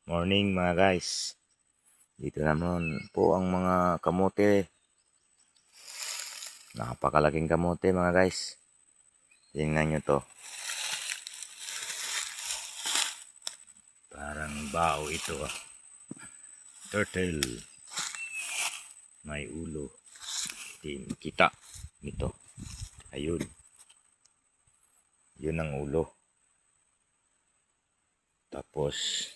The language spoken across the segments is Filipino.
Morning mga guys. Dito naman po ang mga kamote. Napakalaking kamote mga guys. Tingnan nyo to. Parang bao ito ah. Turtle. May ulo. Kita nito. Ayun. Yun ang ulo. Tapos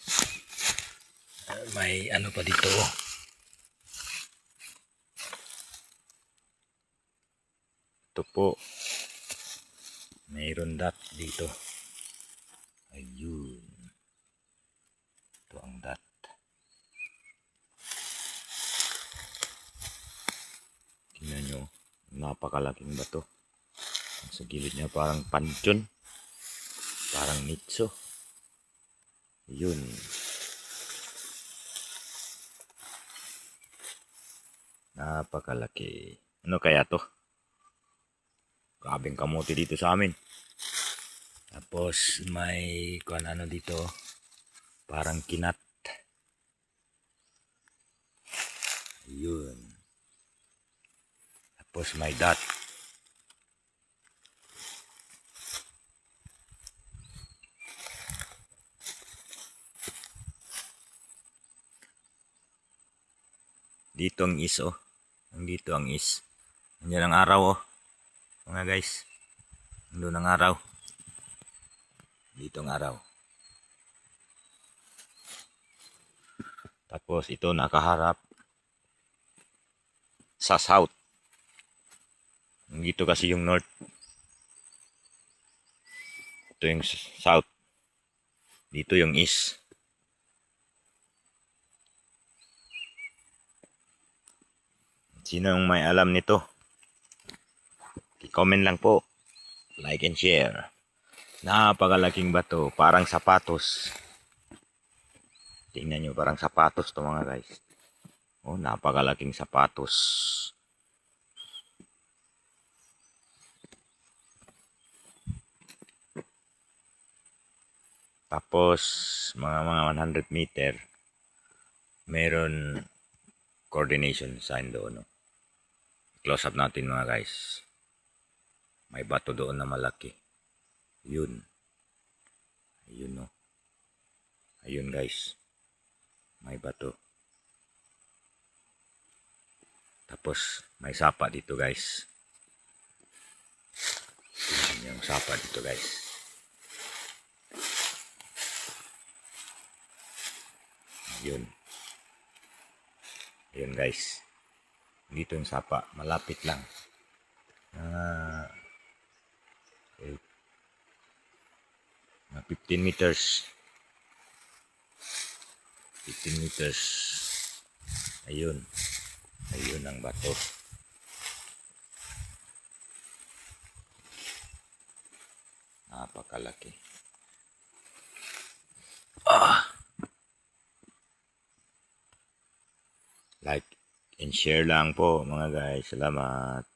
may ano pa dito. Ito po. Mayroon dot dito. Ayun. Ito ang dot. Tingnan nyo. Napakalaking bato. Sa gilid niya parang pansyon. Parang nitso. Yun. Napakalaki. Ano kaya to? Grabing kamote dito sa amin. Tapos may kung ano dito. Parang kinat. Yun. Tapos may dot. Dito ang is oh. Dito ang is. Nandiyan ang araw oh. Mga guys. Nandun ang araw. Dito ang araw. Tapos ito nakaharap sa south. Dito kasi yung north. Ito yung south. Dito yung east. Sino ang may alam nito? I-comment lang po. Like and share. Napakalaking bato. Parang sapatos. Tingnan nyo. Parang sapatos to mga guys. Oh, napakalaking sapatos. Tapos, mga 100 meter. Meron coordination sign doon. No? Close up natin mga guys. May bato doon na malaki. Yun. Ayun no. Ayun guys. May bato. Tapos may sapa dito guys. Tingnan yung sapa dito guys. Yun. Ayun guys. Dito yung sapa. Malapit lang. Okay. 15 meters. 15 meters. Ayun. Ayun ang bato. Napakalaki. Like and share lang po mga guys. Salamat.